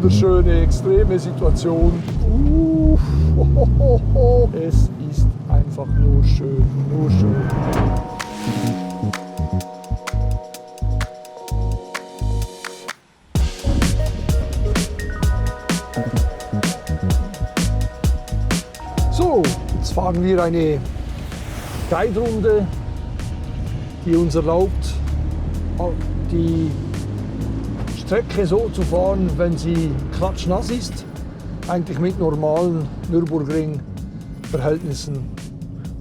wunderschöne, extreme Situation. Es ist einfach nur schön, nur schön. So, jetzt fahren wir eine Guide-Runde, die uns erlaubt, die Strecke so zu fahren, wenn sie klatschnass ist, eigentlich mit normalen Nürburgring-Verhältnissen,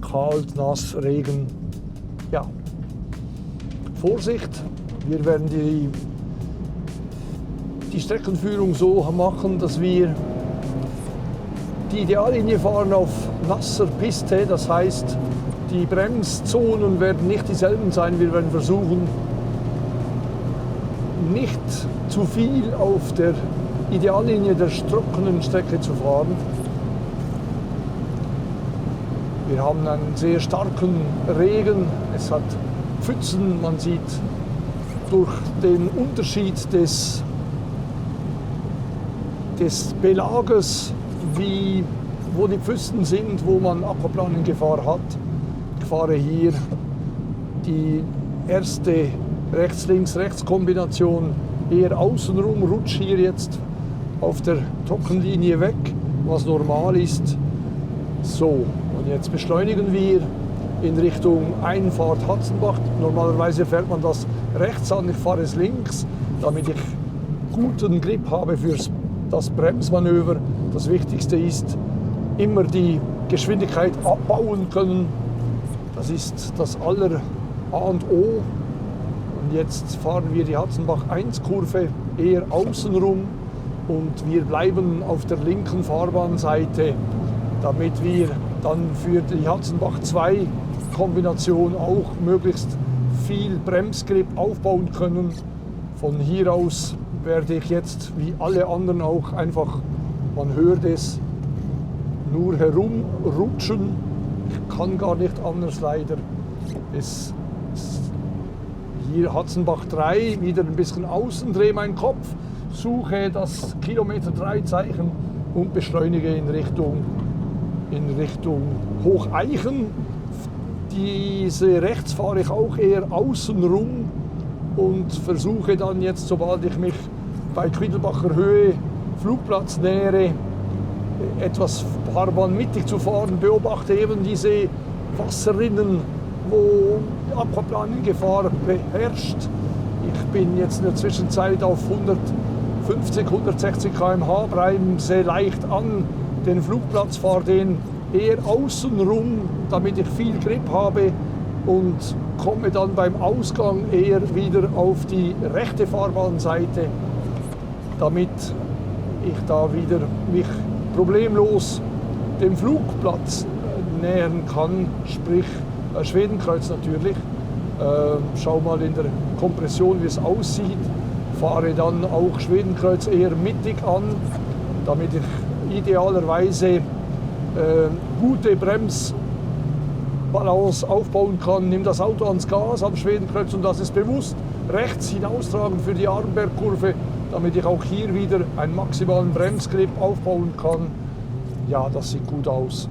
kalt, nass, Regen. Ja, Vorsicht, wir werden die Streckenführung so machen, dass wir die Ideallinie fahren auf nasser Piste, das heißt, die Bremszonen werden nicht dieselben sein. Wir werden versuchen, nicht zu viel auf der Ideallinie der trockenen Strecke zu fahren. Wir haben einen sehr starken Regen, es hat Pfützen, man sieht durch den Unterschied des Belages, wo die Pfützen sind, wo man Aquaplaning-Gefahr hat. Ich fahre hier die erste Rechts-Links-Rechts-Kombination eher außenrum, rutsche hier jetzt auf der Trockenlinie weg, was normal ist. So, und jetzt beschleunigen wir in Richtung Einfahrt Hatzenbach. Normalerweise fährt man das rechts an, ich fahre es links, damit ich guten Grip habe für das Bremsmanöver. Das Wichtigste ist, immer die Geschwindigkeit abbauen können. Das ist das aller A und O. Und jetzt fahren wir die Hatzenbach-1-Kurve eher außenrum und wir bleiben auf der linken Fahrbahnseite, damit wir dann für die Hatzenbach-2-Kombination auch möglichst viel Bremsgrip aufbauen können. Von hier aus werde ich jetzt, wie alle anderen auch, einfach, man hört es, nur herumrutschen. Ich kann gar nicht anders leider. Hier Hatzenbach 3, wieder ein bisschen außen, drehe meinen Kopf, suche das Kilometer 3 Zeichen und beschleunige in Richtung Hocheichen. Diese rechts fahre ich auch eher außen rum und versuche dann jetzt, sobald ich mich bei Quiddelbacher Höhe Flugplatz nähere, etwas fahrbahnmittig zu fahren, beobachte eben diese Wasserrinnen, wo Aquaplaning-Gefahr beherrscht. Ich bin jetzt in der Zwischenzeit auf 150, 160 km/h, bremse leicht an den Flugplatz, fahre den eher außen rum, damit ich viel Grip habe und komme dann beim Ausgang eher wieder auf die rechte Fahrbahnseite, damit ich da wieder mich problemlos dem Flugplatz nähern kann, sprich Schwedenkreuz natürlich. Schau mal in der Kompression, wie es aussieht. Fahre dann auch Schwedenkreuz eher mittig an, damit ich idealerweise gute Bremsbalance aufbauen kann. Nimm das Auto ans Gas am Schwedenkreuz und das ist bewusst rechts hinaustragen für die Arnbergkurve, damit ich auch hier wieder einen maximalen Bremsgrip aufbauen kann. Ja, das sieht gut aus.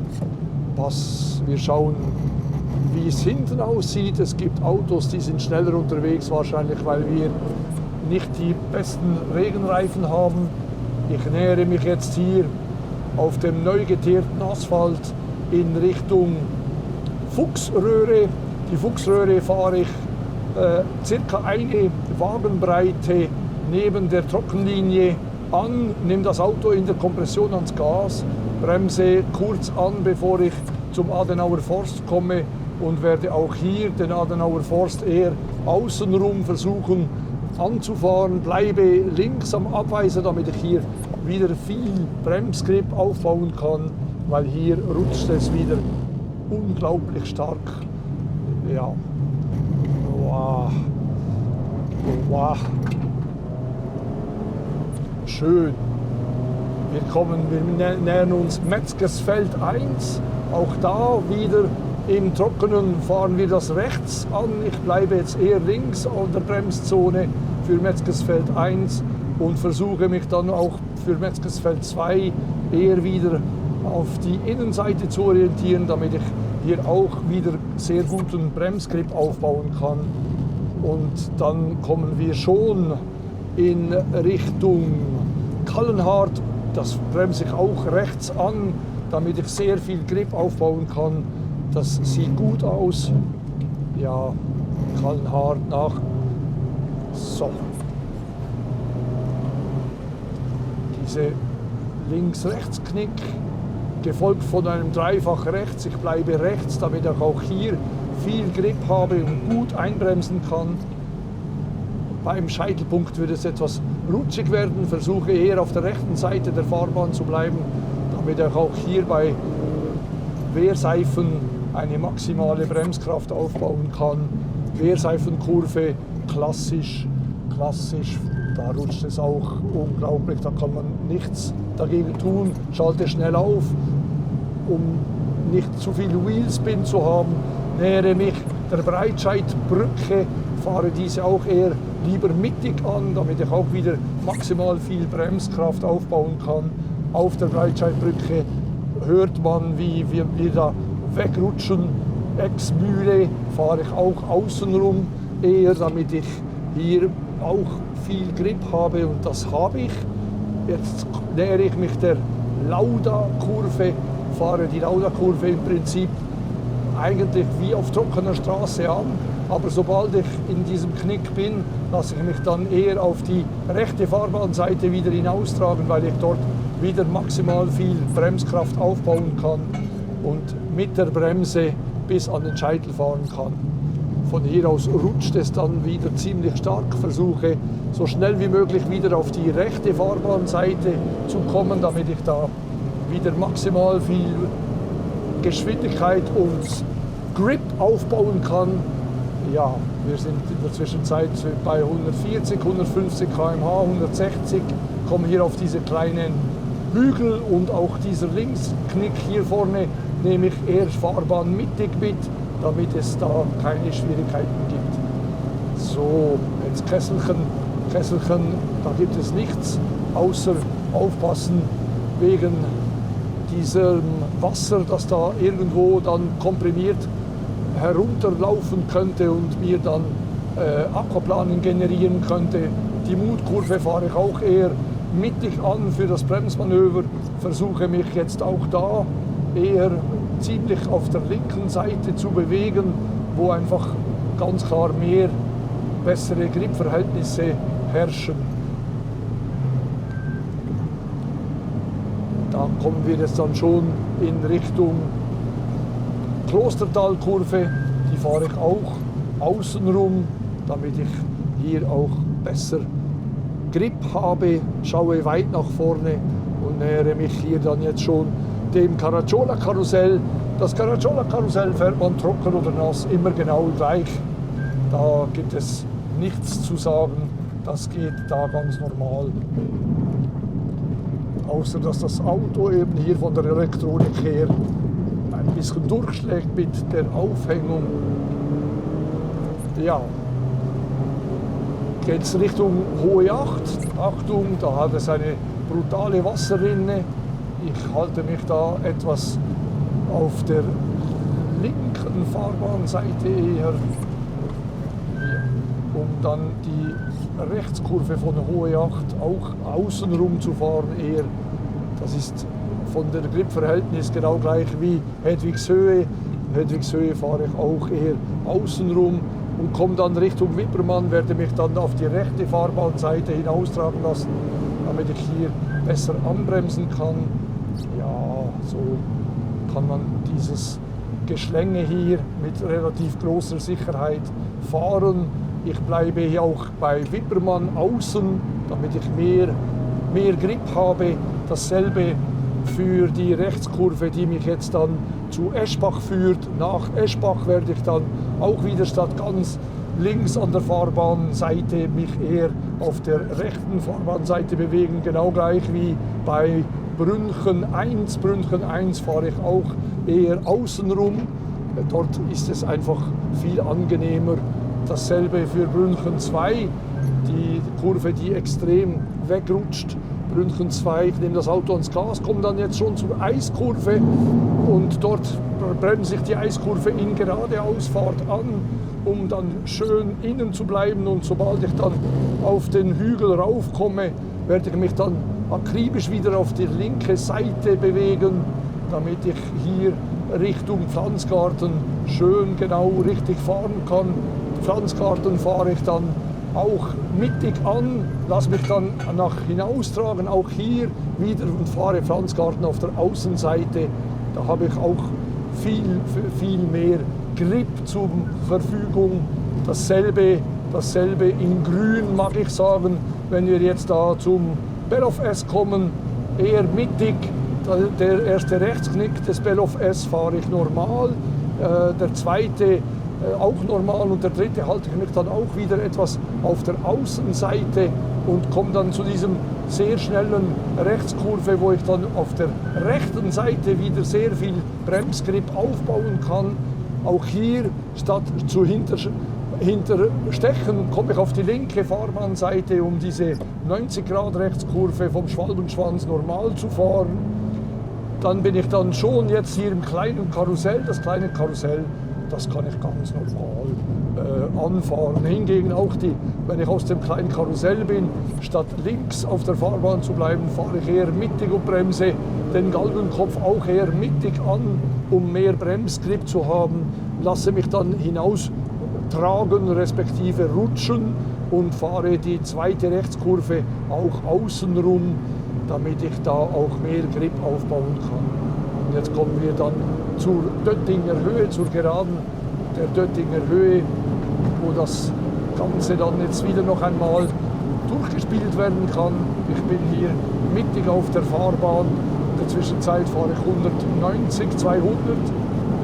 Wir schauen, wie es hinten aussieht. Es gibt Autos, die sind schneller unterwegs, wahrscheinlich weil wir nicht die besten Regenreifen haben. Ich nähere mich jetzt hier auf dem neu geteerten Asphalt in Richtung Fuchsröhre. Die Fuchsröhre fahre ich circa eine Wagenbreite neben der Trockenlinie an, nehme das Auto in der Kompression ans Gas, bremse kurz an, bevor ich zum Adenauer Forst komme und werde auch hier den Adenauer Forst eher außenrum versuchen anzufahren, bleibe links am Abweiser, damit ich hier wieder viel Bremsgrip aufbauen kann, weil hier rutscht es wieder unglaublich stark. Ja. Wow. Wow. Schön. Wir nähern uns Metzgersfeld 1. Auch da wieder im Trockenen fahren wir das rechts an. Ich bleibe jetzt eher links an der Bremszone für Metzgersfeld 1 und versuche mich dann auch für Metzgersfeld 2 eher wieder auf die Innenseite zu orientieren, damit ich hier auch wieder sehr guten Bremsgrip aufbauen kann. Und dann kommen wir schon in Richtung Kallenhardt. Das bremse ich auch rechts an, damit ich sehr viel Grip aufbauen kann. Das sieht gut aus. Ja, Kallenhardt nach. So. Diese Links-Rechts-Knick, gefolgt von einem Dreifach rechts. Ich bleibe rechts, damit ich auch hier viel Grip habe und gut einbremsen kann. Beim Scheitelpunkt wird es etwas rutschig werden, versuche eher auf der rechten Seite der Fahrbahn zu bleiben, damit ich auch hier bei Wehrseifen eine maximale Bremskraft aufbauen kann. Wehrseifenkurve, klassisch, da rutscht es auch unglaublich, da kann man nichts dagegen tun. Schalte schnell auf, um nicht zu viel Wheelspin zu haben, nähere mich der Breitscheidbrücke, fahre diese auch eher lieber mittig an, damit ich auch wieder maximal viel Bremskraft aufbauen kann. Auf der Breitscheidbrücke hört man, wie wir da wegrutschen. Ex-Mühle fahre ich auch außenrum eher, damit ich hier auch viel Grip habe, und das habe ich. Jetzt nähere ich mich der Lauda-Kurve, fahre die Lauda-Kurve im Prinzip eigentlich wie auf trockener Straße an, aber sobald ich in diesem Knick bin, lasse ich mich dann eher auf die rechte Fahrbahnseite wieder hinaustragen, weil ich dort wieder maximal viel Bremskraft aufbauen kann und mit der Bremse bis an den Scheitel fahren kann. Von hier aus rutscht es dann wieder ziemlich stark. Versuche so schnell wie möglich wieder auf die rechte Fahrbahnseite zu kommen, damit ich da wieder maximal viel Geschwindigkeit und Grip aufbauen kann. Ja, wir sind in der Zwischenzeit bei 140, 150 km/h, 160, kommen hier auf diese kleinen Hügel, und auch dieser Linksknick hier vorne nehme ich eher Fahrbahn mittig mit, damit es da keine Schwierigkeiten gibt. So, jetzt Kesselchen, da gibt es nichts, außer aufpassen wegen diesem Wasser, das da irgendwo dann komprimiert herunterlaufen könnte und mir dann Aquaplaning generieren könnte. Die Mutkurve fahre ich auch eher mittig an für das Bremsmanöver, versuche mich jetzt auch da eher ziemlich auf der linken Seite zu bewegen, wo einfach ganz klar mehr bessere Gripverhältnisse herrschen. Da kommen wir jetzt dann schon in Richtung Klostertalkurve, die fahre ich auch außenrum, damit ich hier auch besser Grip habe, schaue weit nach vorne und nähere mich hier dann jetzt schon dem Caracciola-Karussell. Das Caracciola-Karussell fährt man trocken oder nass immer genau gleich. Da gibt es nichts zu sagen, das geht da ganz normal. Außer dass das Auto eben hier von der Elektronik her ein bisschen durchschlägt mit der Aufhängung. Ja, geht es Richtung Hohe Acht. Achtung, da hat es eine brutale Wasserrinne. Ich halte mich da etwas auf der linken Fahrbahnseite eher, um dann die Rechtskurve von Hohe Acht auch außenrum zu fahren eher. Das ist von der Gripverhältnis genau gleich wie Hedwigshöhe. In Hedwigshöhe fahre ich auch eher außenrum und komme dann Richtung Wippermann, werde mich dann auf die rechte Fahrbahnseite hinaustragen lassen, damit ich hier besser anbremsen kann. Ja, so kann man dieses Geschlänge hier mit relativ großer Sicherheit fahren. Ich bleibe hier auch bei Wippermann außen, damit ich mehr Grip habe. Dasselbe für die Rechtskurve, die mich jetzt dann zu Eschbach führt. Nach Eschbach werde ich dann auch wieder statt ganz links an der Fahrbahnseite mich eher auf der rechten Fahrbahnseite bewegen, genau gleich wie bei Brünchen 1. Brünchen 1 fahre ich auch eher außenrum. Dort ist es einfach viel angenehmer. Dasselbe für Brünchen 2, die Kurve, die extrem wegrutscht. Brünnchen 2, ich nehme das Auto ans Gas, komme dann jetzt schon zur Eiskurve und dort bremse ich die Eiskurve in Geradeausfahrt an, um dann schön innen zu bleiben, und sobald ich dann auf den Hügel raufkomme, werde ich mich dann akribisch wieder auf die linke Seite bewegen, damit ich hier Richtung Pflanzgarten schön genau richtig fahren kann. Pflanzgarten fahre ich dann auch mittig an, lasse mich dann nach hinaustragen, auch hier wieder, und fahre Pflanzgarten auf der Außenseite. Da habe ich auch viel mehr Grip zur Verfügung. Dasselbe in Grün, mag ich sagen. Wenn wir jetzt da zum Bellof S kommen, eher mittig. Der erste Rechtsknick des Bellof S fahre ich normal, der zweite auch normal, und der dritte halte ich mich dann auch wieder etwas auf der Außenseite und komme dann zu diesem sehr schnellen Rechtskurve, wo ich dann auf der rechten Seite wieder sehr viel Bremsgrip aufbauen kann. Auch hier, statt zu hinterstechen, komme ich auf die linke Fahrbahnseite, um diese 90 Grad Rechtskurve vom Schwalbenschwanz normal zu fahren. Dann bin ich dann schon jetzt hier im kleinen Karussell. Das kleine Karussell, das kann ich ganz normal anfahren. Hingegen auch wenn ich aus dem kleinen Karussell bin, statt links auf der Fahrbahn zu bleiben, fahre ich eher mittig und bremse den Galgenkopf auch eher mittig an, um mehr Bremsgrip zu haben. Lasse mich dann hinaus tragen, respektive rutschen, und fahre die zweite Rechtskurve auch außenrum, damit ich da auch mehr Grip aufbauen kann. Und jetzt kommen wir dann zur Döttinger Höhe, zur Geraden der Döttinger Höhe, wo das Ganze dann jetzt wieder noch einmal durchgespielt werden kann. Ich bin hier mittig auf der Fahrbahn. In der Zwischenzeit fahre ich 190, 200,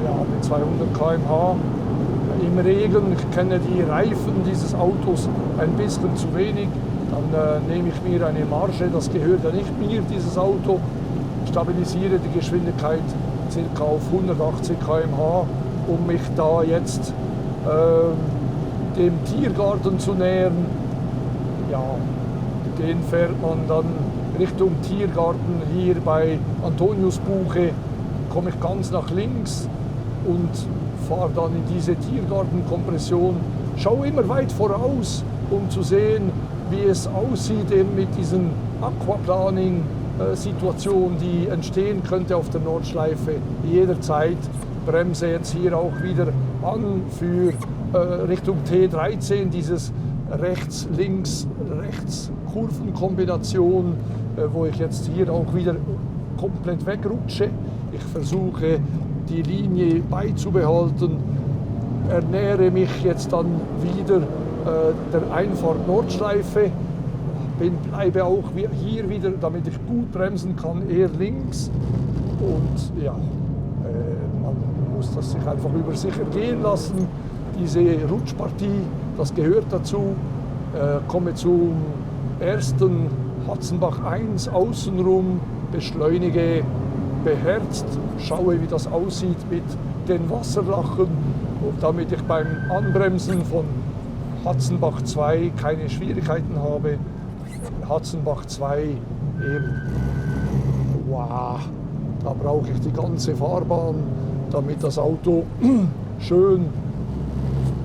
ja, mit 200 km/h. Im Regen, ich kenne die Reifen dieses Autos ein bisschen zu wenig. Dann nehme ich mir eine Marge, das gehört ja nicht mir, dieses Auto, stabilisiere die Geschwindigkeit ca. auf 180 km/h, um mich da jetzt dem Tiergarten zu nähern. Ja, den fährt man dann Richtung Tiergarten. Hier bei Antoniusbuche komme ich ganz nach links und fahre dann in diese Tiergartenkompression. Schaue immer weit voraus, um zu sehen, wie es aussieht eben mit diesen Aquaplaning-Situationen, die entstehen könnte auf der Nordschleife. Jederzeit bremse jetzt hier auch wieder an für Richtung T13, dieses Rechts-Links-Rechts-Kurvenkombination, wo ich jetzt hier auch wieder komplett wegrutsche. Ich versuche, die Linie beizubehalten, ernähre mich jetzt dann wieder der Einfahrt Nordschleife, bleibe auch hier wieder, damit ich gut bremsen kann, eher links, und ja, man muss das sich einfach über sich ergehen lassen, diese Rutschpartie, das gehört dazu. Komme zum ersten Hatzenbach 1 außenrum, beschleunige beherzt, schaue, wie das aussieht mit den Wasserlachen, und damit ich beim Anbremsen von Hatzenbach 2 keine Schwierigkeiten habe. Hatzenbach 2 eben, wow, da brauche ich die ganze Fahrbahn, damit das Auto schön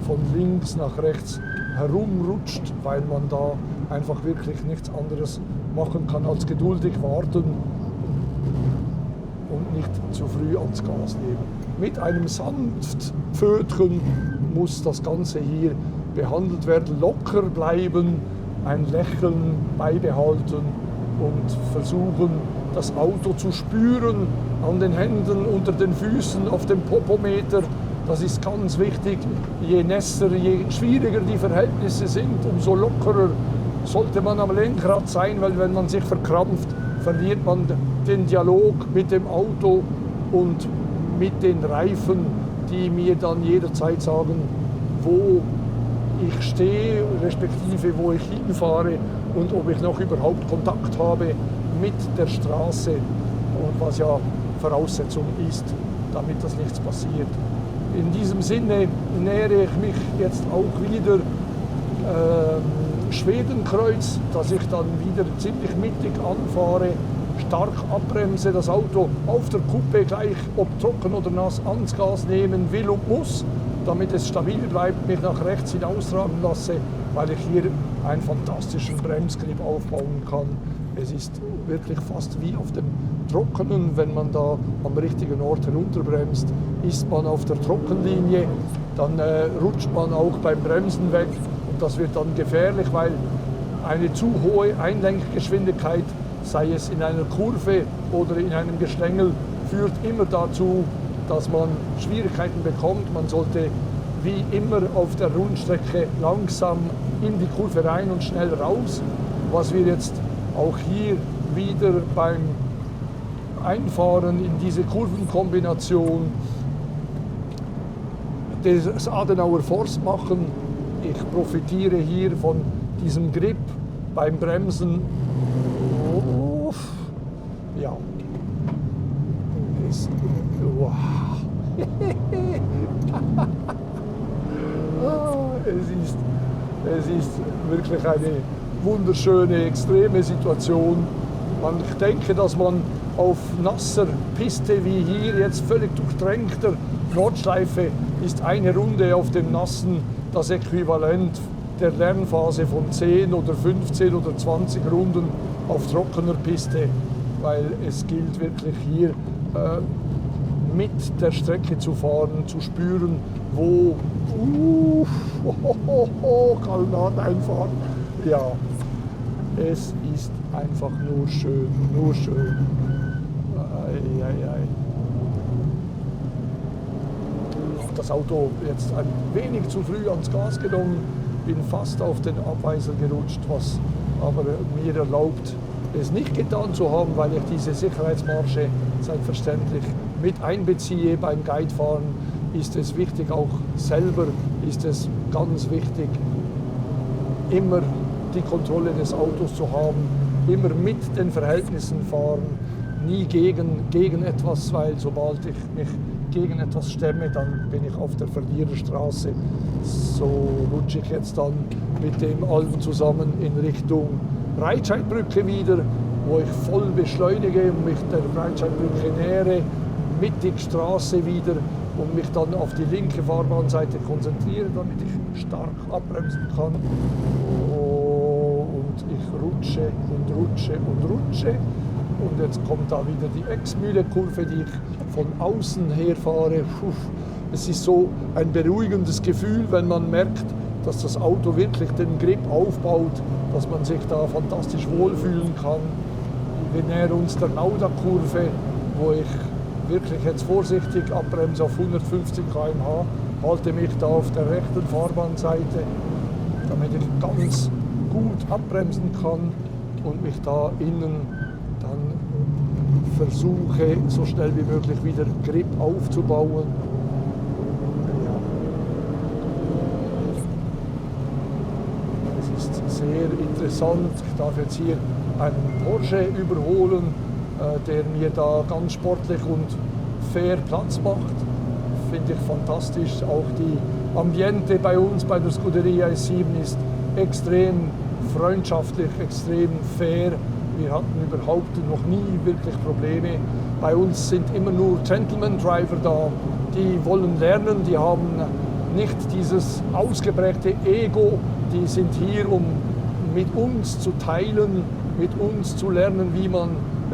von links nach rechts herumrutscht, weil man da einfach wirklich nichts anderes machen kann als geduldig warten und nicht zu früh ans Gas nehmen. Mit einem Sanftpfötchen muss das Ganze hier behandelt werden, locker bleiben, ein Lächeln beibehalten und versuchen, das Auto zu spüren, an den Händen, unter den Füßen, auf dem Popometer. Das ist ganz wichtig. Je nässer, je schwieriger die Verhältnisse sind, umso lockerer sollte man am Lenkrad sein, weil wenn man sich verkrampft, verliert man den Dialog mit dem Auto und mit den Reifen, die mir dann jederzeit sagen, wo ich stehe, respektive wo ich hinfahre und ob ich noch überhaupt Kontakt habe mit der Straße, und was ja Voraussetzung ist, damit das nichts passiert. In diesem Sinne nähere ich mich jetzt auch wieder Schwedenkreuz, dass ich dann wieder ziemlich mittig anfahre, stark abbremse, das Auto auf der Kuppe gleich, ob trocken oder nass, ans Gas nehmen will und muss, damit es stabil bleibt, mich nach rechts hinaustragen lasse, weil ich hier einen fantastischen Bremsgrip aufbauen kann. Es ist wirklich fast wie auf dem Trockenen, wenn man da am richtigen Ort herunterbremst, ist man auf der Trockenlinie, dann rutscht man auch beim Bremsen weg und das wird dann gefährlich, weil eine zu hohe Einlenkgeschwindigkeit, sei es in einer Kurve oder in einem Geschlängel, führt immer dazu, dass man Schwierigkeiten bekommt. Man sollte wie immer auf der Rundstrecke langsam in die Kurve rein und schnell raus, was wir jetzt auch hier wieder beim Einfahren in diese Kurvenkombination des Adenauer Forst machen. Ich profitiere hier von diesem Grip beim Bremsen. Ja, wow. Es ist wirklich eine wunderschöne, extreme Situation. Ich denke, dass man auf nasser Piste wie hier, jetzt völlig durchtränkter Nordschleife, ist eine Runde auf dem Nassen das Äquivalent der Lernphase von 10 oder 15 oder 20 Runden auf trockener Piste, weil es gilt wirklich hier mit der Strecke zu fahren, zu spüren, wo Kalnat einfahren. Ja, es ist einfach nur schön, nur schön. Das Auto jetzt ein wenig zu früh ans Gas genommen, bin fast auf den Abweiser gerutscht, was aber mir erlaubt, es nicht getan zu haben, weil ich diese Sicherheitsmarsche selbstverständlich mit einbeziehe. Beim Guidefahren ist es wichtig, auch selber ist es ganz wichtig, immer die Kontrolle des Autos zu haben, immer mit den Verhältnissen fahren, nie gegen etwas, weil sobald ich mich gegen etwas stemme, dann bin ich auf der Verliererstraße. So rutsche ich jetzt dann mit dem allem zusammen in Richtung Breitscheidbrücke wieder, wo ich voll beschleunige und mich der Breitscheidbrücke nähere, mittig Straße wieder und mich dann auf die linke Fahrbahnseite konzentriere, damit ich stark abbremsen kann. Und ich rutsche und rutsche und rutsche. Und jetzt kommt da wieder die Exmühle-Kurve, die ich von außen her fahre. Es ist so ein beruhigendes Gefühl, wenn man merkt, dass das Auto wirklich den Grip aufbaut, dass man sich da fantastisch wohlfühlen kann. Wir nähern uns der Lauda-Kurve, wo ich wirklich jetzt vorsichtig abbremse auf 150 km/h, halte mich da auf der rechten Fahrbahnseite, damit ich ganz gut abbremsen kann und mich da innen dann versuche, so schnell wie möglich wieder Grip aufzubauen. Ja. Es ist sehr interessant. Ich darf jetzt hier einen Porsche überholen, der mir da ganz sportlich und fair Platz macht. Finde ich fantastisch. Auch die Ambiente bei uns, bei der Scuderia S7, ist extrem freundschaftlich, extrem fair. Wir hatten überhaupt noch nie wirklich Probleme. Bei uns sind immer nur Gentleman-Driver da, die wollen lernen, die haben nicht dieses ausgeprägte Ego, die sind hier, um mit uns zu teilen, mit uns zu lernen, wie man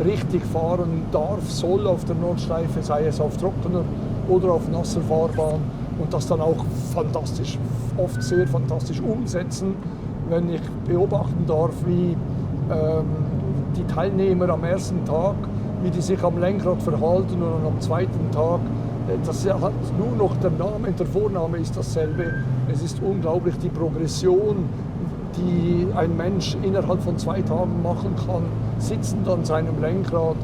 richtig fahren darf, soll auf der Nordschleife, sei es auf trockener oder auf nasser Fahrbahn, und das dann auch fantastisch, oft sehr fantastisch umsetzen. Wenn ich beobachten darf, wie die Teilnehmer am ersten Tag, wie die sich am Lenkrad verhalten, und am zweiten Tag, das hat nur noch der Name, der Vorname ist dasselbe. Es ist unglaublich die Progression, die ein Mensch innerhalb von 2 Tagen machen kann, sitzend an seinem Lenkrad.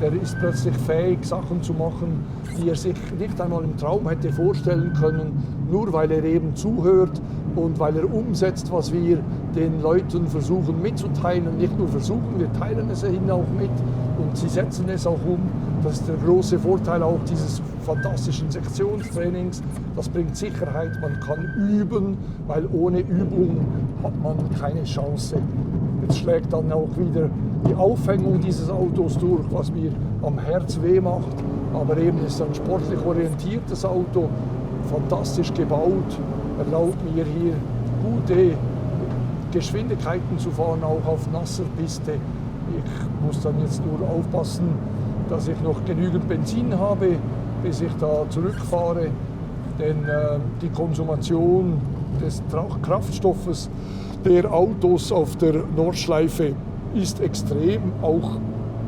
Der ist plötzlich fähig, Sachen zu machen, die er sich nicht einmal im Traum hätte vorstellen können, nur weil er eben zuhört und weil er umsetzt, was wir den Leuten versuchen mitzuteilen. Nicht nur versuchen, wir teilen es ihnen auch mit und sie setzen es auch um. Das ist der große Vorteil auch dieses fantastischen Sektionstrainings. Das bringt Sicherheit, man kann üben, weil ohne Übung hat man keine Chance. Jetzt schlägt dann auch wieder die Aufhängung dieses Autos durch, was mir am Herz weh macht. Aber eben ist ein sportlich orientiertes Auto, fantastisch gebaut, erlaubt mir hier gute Geschwindigkeiten zu fahren, auch auf nasser Piste. Ich muss dann jetzt nur aufpassen, dass ich noch genügend Benzin habe, bis ich da zurückfahre. Denn die Konsumation des Kraftstoffes der Autos auf der Nordschleife ist extrem. Auch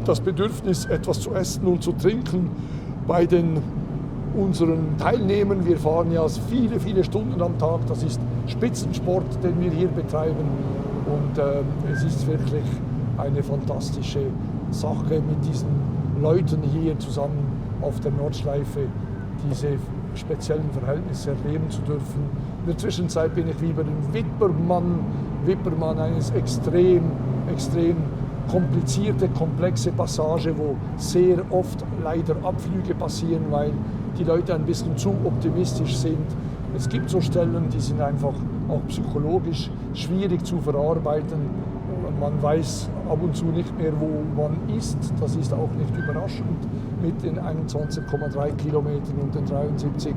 das Bedürfnis, etwas zu essen und zu trinken bei unseren Teilnehmern. Wir fahren ja viele, viele Stunden am Tag. Das ist Spitzensport, den wir hier betreiben. Und es ist wirklich eine fantastische Sache, mit diesen Leuten hier zusammen auf der Nordschleife diese speziellen Verhältnisse erleben zu dürfen. In der Zwischenzeit bin ich wieder im Wippermann, eines extrem komplizierte, komplexe Passage, wo sehr oft leider Abflüge passieren, weil die Leute ein bisschen zu optimistisch sind. Es gibt so Stellen, die sind einfach auch psychologisch schwierig zu verarbeiten. Man weiß ab und zu nicht mehr, wo man ist. Das ist auch nicht überraschend mit den 21,3 Kilometern und den 73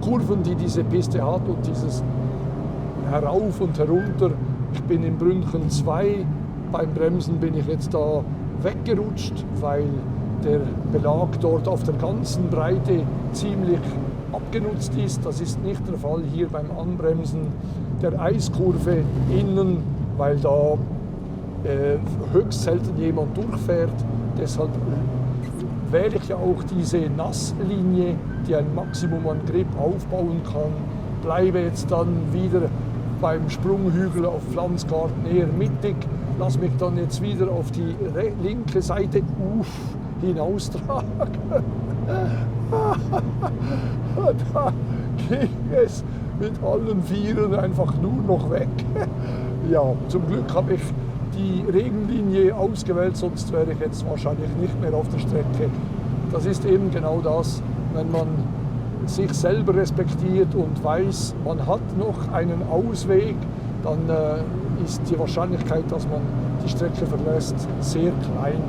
Kurven, die diese Piste hat und dieses Herauf und Herunter. Ich bin in Brünchen 2. Beim Bremsen bin ich jetzt da weggerutscht, weil der Belag dort auf der ganzen Breite ziemlich abgenutzt ist. Das ist nicht der Fall hier beim Anbremsen der Eiskurve innen, weil da höchst selten jemand durchfährt. Deshalb wähle ich ja auch diese Nasslinie, die ein Maximum an Grip aufbauen kann. Bleibe jetzt dann wieder beim Sprunghügel auf Pflanzgarten eher mittig. Lass mich dann jetzt wieder auf die linke Seite hinaustragen. Da ging es mit allen Vieren einfach nur noch weg. Ja, zum Glück habe ich die Regenlinie ausgewählt, sonst wäre ich jetzt wahrscheinlich nicht mehr auf der Strecke. Das ist eben genau das, wenn man sich selber respektiert und weiß, man hat noch einen Ausweg, dann ist die Wahrscheinlichkeit, dass man die Strecke verlässt, sehr klein.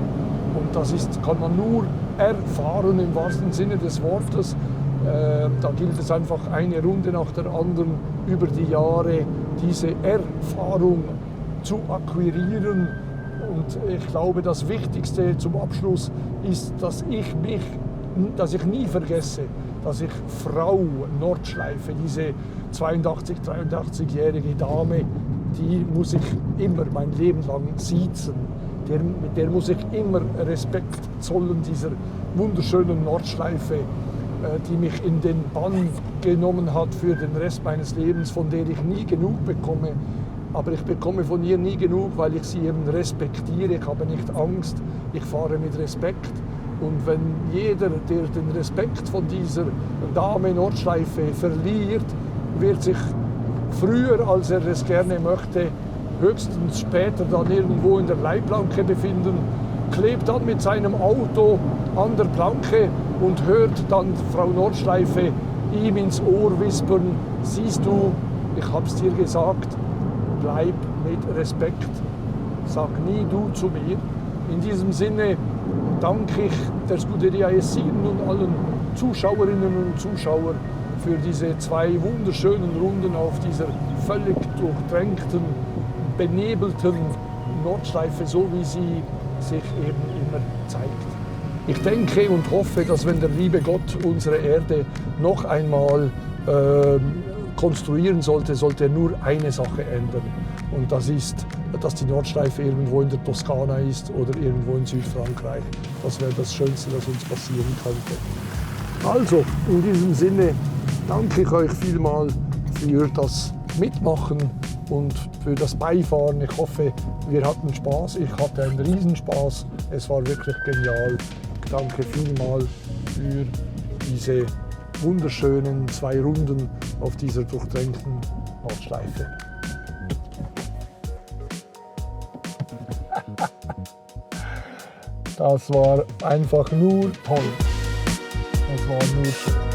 Und das kann man nur erfahren im wahrsten Sinne des Wortes. Da gilt es einfach eine Runde nach der anderen über die Jahre diese Erfahrung zu akquirieren. Und ich glaube, das Wichtigste zum Abschluss ist, dass ich nie vergesse, dass ich Frau Nordschleife, diese 82, 83-jährige Dame, die muss ich immer mein Leben lang siezen. Mit der muss ich immer Respekt zollen, dieser wunderschönen Nordschleife, die mich in den Bann genommen hat für den Rest meines Lebens, von der ich nie genug bekomme. Aber ich bekomme von ihr nie genug, weil ich sie eben respektiere. Ich habe nicht Angst, ich fahre mit Respekt. Und wenn jeder, der den Respekt von dieser Dame Nordschleife verliert, wird sich früher, als er es gerne möchte, höchstens später dann irgendwo in der Leitplanke befinden, klebt dann mit seinem Auto an der Planke und hört dann Frau Nordschleife ihm ins Ohr wispern: Siehst du, ich hab's dir gesagt, bleib mit Respekt, sag nie du zu mir. In diesem Sinne danke ich der Scuderia Jessin und allen Zuschauerinnen und Zuschauern für diese 2 wunderschönen Runden auf dieser völlig durchtränkten, benebelten Nordschleife, so wie sie sich eben immer zeigt. Ich denke und hoffe, dass wenn der liebe Gott unsere Erde noch einmal konstruieren sollte, sollte er nur eine Sache ändern. Und das ist, dass die Nordschleife irgendwo in der Toskana ist oder irgendwo in Südfrankreich. Das wäre das Schönste, was uns passieren könnte. Also, in diesem Sinne danke ich euch vielmal für das Mitmachen und für das Beifahren. Ich hoffe, wir hatten Spaß. Ich hatte einen Riesenspaß. Es war wirklich genial. Danke vielmal für diese wunderschönen 2 Runden auf dieser durchtränkten Nordschleife. Das war einfach nur toll. Das war nur schön.